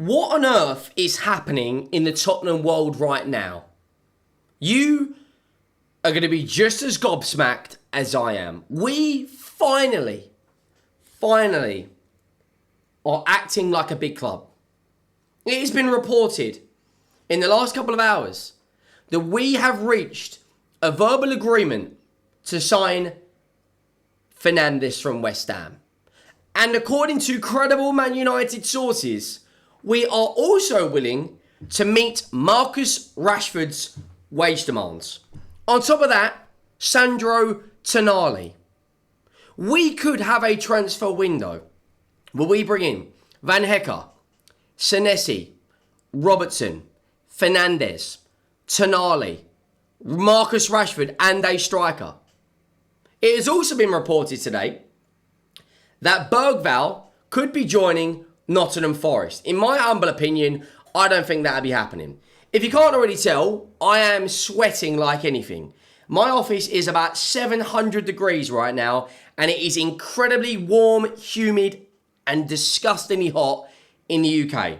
What on earth is happening in the Tottenham world right now? You are going to be just as gobsmacked as I am. We finally are acting like a big club. It has been reported in the last couple of hours that we have reached a verbal agreement to sign Fernandes from West Ham. And according to credible Man United sources, we are also willing to meet Marcus Rashford's wage demands. On top of that, Sandro Tonali. We could have a transfer window where we bring in Van Hecke, Senesi, Robertson, Fernandes, Tonali, Marcus Rashford, and a striker. It has also been reported today that Bergvall could be joining Nottingham Forest. In my humble opinion, I don't think that'll be happening. If you can't already tell, I am sweating like anything. My office is about 700 degrees right now, and it is incredibly warm, humid, and disgustingly hot in the UK.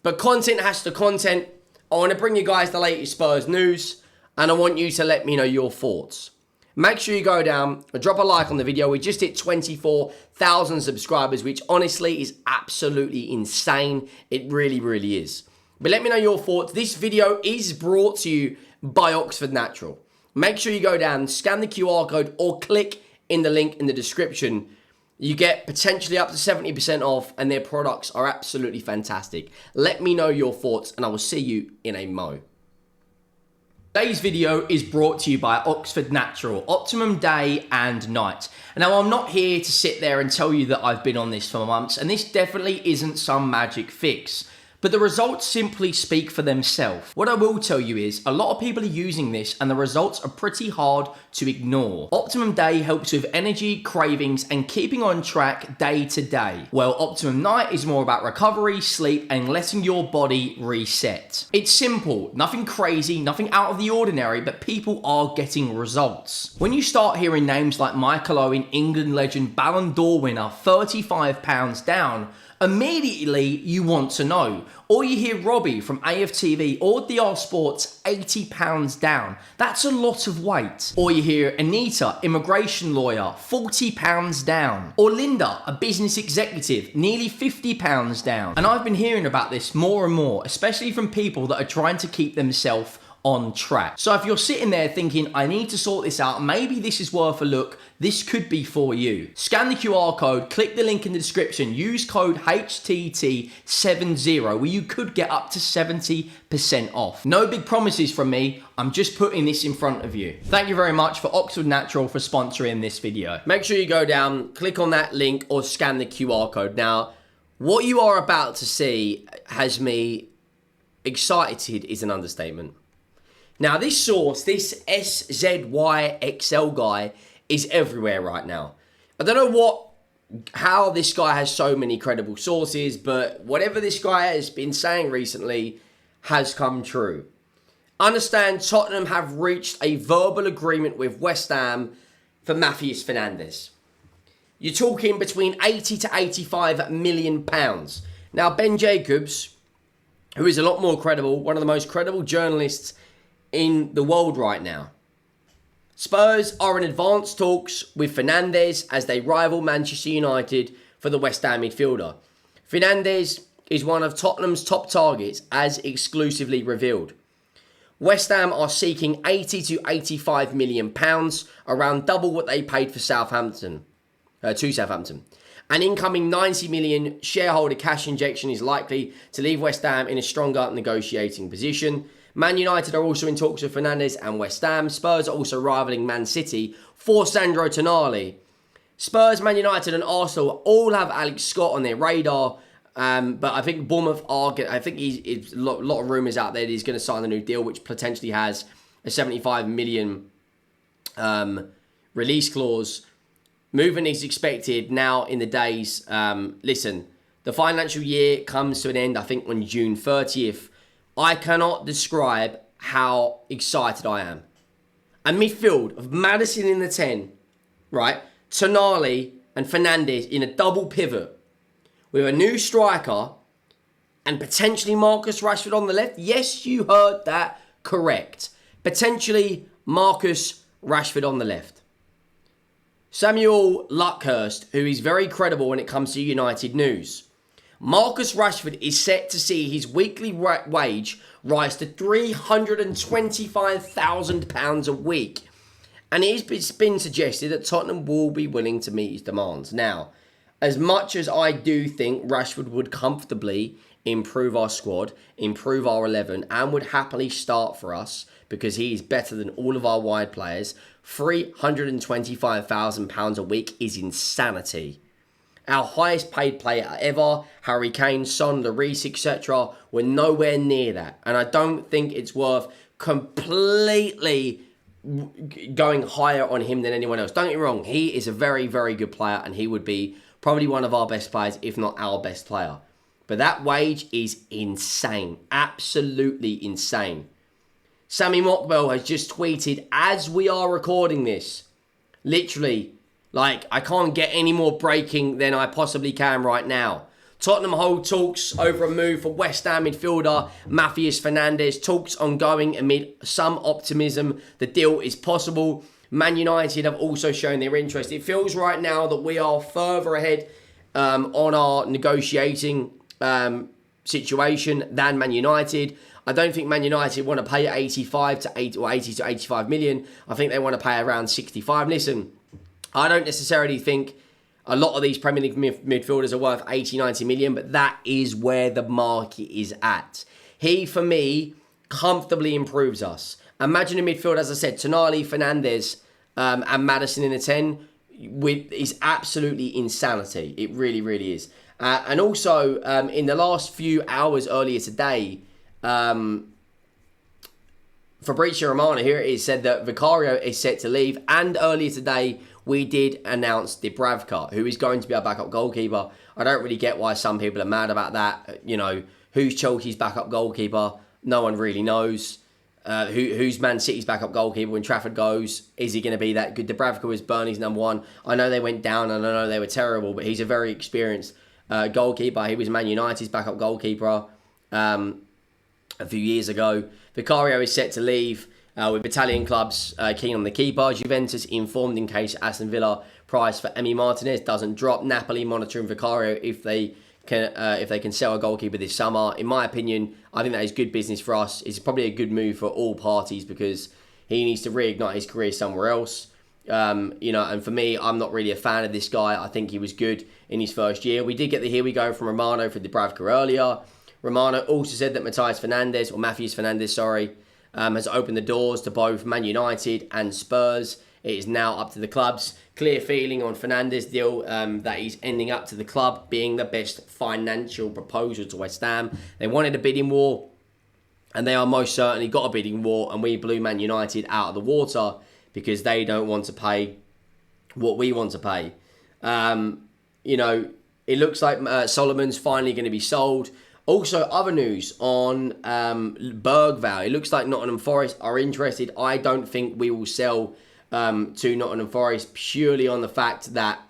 But content has to content. I want to bring you guys the latest Spurs news, and I want you to let me know your thoughts. Make sure you go down and drop a like on the video. We just hit 24,000 subscribers, which honestly is absolutely insane. It really, really is. But let me know your thoughts. This video is brought to you by Oxford Natural. Make sure you go down, scan the QR code, or click in the link in the description. You get potentially up to 70% off, and their products are absolutely fantastic. Let me know your thoughts, and I will see you in a mo. Today's video is brought to you by Oxford Natural, optimum day and night. Now, I'm not here to sit there and tell you that I've been on this for months, and this definitely isn't some magic fix. But the results simply speak for themselves. What I will tell you is a lot of people are using this and the results are pretty hard to ignore. Optimum Day helps with energy, cravings, and keeping on track day to day. While Optimum Night is more about recovery, sleep, and letting your body reset. It's simple, nothing crazy, nothing out of the ordinary, but people are getting results. When you start hearing names like Michael Owen, England legend, Ballon d'Or winner, £35 down, immediately you want to know. Or you hear Robbie from AFTV or DR Sports, £80 down. That's a lot of weight. Or you hear Anita, immigration lawyer, £40 down. Or Linda, a business executive, nearly £50 down. And I've been hearing about this more and more, especially from people that are trying to keep themselves on track. So if you're sitting there thinking, I need to sort this out, maybe this is worth a look, this could be for you. Scan the QR code, click the link in the description, use code HTT70 where you could get up to 70% off. No big promises from me, I'm just putting this in front of you. Thank you very much for Oxford Natural for sponsoring this video. Make sure you go down, click on that link or scan the QR code. Now, what you are about to see has me excited is an understatement. Now, this source, this SZYXL guy, is everywhere right now. I don't know how this guy has so many credible sources, but whatever this guy has been saying recently has come true. Understand Tottenham have reached a verbal agreement with West Ham for Mateus Fernandes. You're talking between 80 to 85 million pounds. Now, Ben Jacobs, who is a lot more credible, one of the most credible journalists in the world right now. Spurs are in advanced talks with Fernandes as they rival Manchester United for the West Ham midfielder. Fernandes is one of Tottenham's top targets as exclusively revealed. West Ham are seeking 80 to 85 million pounds, around double what they paid for Southampton. An incoming 90 million shareholder cash injection is likely to leave West Ham in a stronger negotiating position. Man United are also in talks with Fernandes and West Ham. Spurs are also rivaling Man City for Sandro Tonali. Spurs, Man United and Arsenal all have Alex Scott on their radar. But I think Bournemouth are... I think he's a lot of rumours out there that he's going to sign a new deal, which potentially has a 75 million release clause. Movement is expected now in the days. Listen, the financial year comes to an end, I think, on June 30th. I cannot describe how excited I am. A midfield of Maddison in the 10, right? Tonali and Fernandes in a double pivot with a new striker and potentially Marcus Rashford on the left. Yes, you heard that correct. Potentially Marcus Rashford on the left. Samuel Luckhurst, who is very credible when it comes to United news. Marcus Rashford is set to see his weekly wage rise to £325,000 a week. And it's been suggested that Tottenham will be willing to meet his demands. Now, as much as I do think Rashford would comfortably improve our squad, improve our 11, and would happily start for us because he is better than all of our wide players, £325,000 a week is insanity. Our highest paid player ever, Harry Kane, Son, Lloris, etc., were nowhere near that. And I don't think it's worth completely going higher on him than anyone else. Don't get me wrong, he is a very, very good player and he would be probably one of our best players, if not our best player. But that wage is insane. Absolutely insane. Sammy Mockbell has just tweeted as we are recording this. Literally, like, I can't get any more breaking than I possibly can right now. Tottenham hold talks over a move for West Ham midfielder Mateus Fernandes. Talks ongoing amid some optimism. The deal is possible. Man United have also shown their interest. It feels right now that we are further ahead on our negotiating situation than Man United. I don't think Man United want to pay 80 to 85 million. I think they want to pay around 65. Listen, I don't necessarily think a lot of these Premier League midfielders are worth 80, 90 million, but that is where the market is at. He, for me, comfortably improves us. Imagine a midfield, as I said, Tonali, Fernandes, and Maddison in the 10 is absolutely insanity. It really, really is. And also, in the last few hours earlier today, Fabrizio Romano, here it is, said that Vicario is set to leave. And earlier today, we did announce Dubravka, who is going to be our backup goalkeeper. I don't really get why some people are mad about that. You know, who's Chelsea's backup goalkeeper? No one really knows. Who's Man City's backup goalkeeper when Trafford goes? Is he going to be that good? Dubravka was Burnley's number one. I know they went down and I know they were terrible, but he's a very experienced goalkeeper. He was Man United's backup goalkeeper a few years ago. Vicario is set to leave with Italian clubs keen on the keeper. Juventus informed in case Aston Villa price for Emi Martinez doesn't drop. Napoli monitoring Vicario if they can sell a goalkeeper this summer. In my opinion, I think that is good business for us. It's probably a good move for all parties because he needs to reignite his career somewhere else. And for me, I'm not really a fan of this guy. I think he was good in his first year. We did get the here we go from Romano for Dubravka earlier. Romano also said that Mateus Fernandes has opened the doors to both Man United and Spurs. It is now up to the clubs. Clear feeling on Fernandes' deal that he's ending up to the club being the best financial proposal to West Ham. They wanted a bidding war, and they are most certainly got a bidding war, and we blew Man United out of the water because they don't want to pay what we want to pay. It looks like Solomon's finally going to be sold. Also, other news on Bergvall. It looks like Nottingham Forest are interested. I don't think we will sell to Nottingham Forest purely on the fact that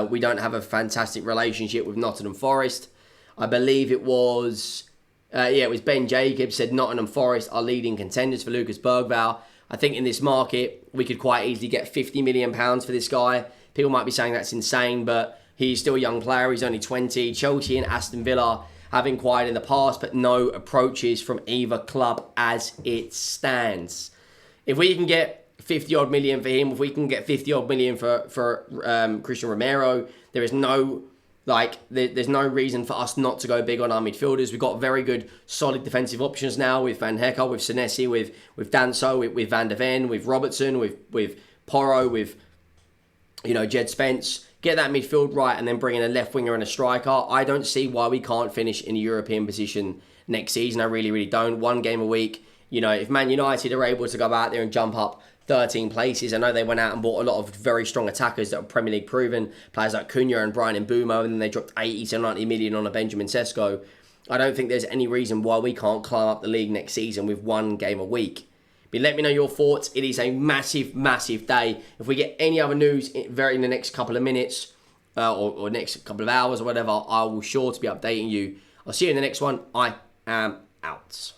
we don't have a fantastic relationship with Nottingham Forest. I believe it was Ben Jacobs said Nottingham Forest are leading contenders for Lucas Bergvall. I think in this market, we could quite easily get £50 million for this guy. People might be saying that's insane, but he's still a young player. He's only 20. Chelsea and Aston Villa have inquired in the past, but no approaches from either club as it stands. If we can get 50 odd million for him, if we can get 50 odd million for Christian Romero, there's no reason for us not to go big on our midfielders. We've got very good, solid defensive options now with Van Hecke, with Senesi, with Danso, with Van der Ven, with Robertson, with Porro, with Jed Spence. Get that midfield right and then bring in a left winger and a striker. I don't see why we can't finish in a European position next season. I really, really don't. One game a week. If Man United are able to go out there and jump up 13 places, I know they went out and bought a lot of very strong attackers that are Premier League proven, players like Cunha and Brian Mbeumo, and then they dropped 80 to 90 million on a Benjamin Sesko. I don't think there's any reason why we can't climb up the league next season with one game a week. But let me know your thoughts. It is a massive, massive day. If we get any other news in the next couple of minutes or next couple of hours or whatever, I will sure to be updating you. I'll see you in the next one. I am out.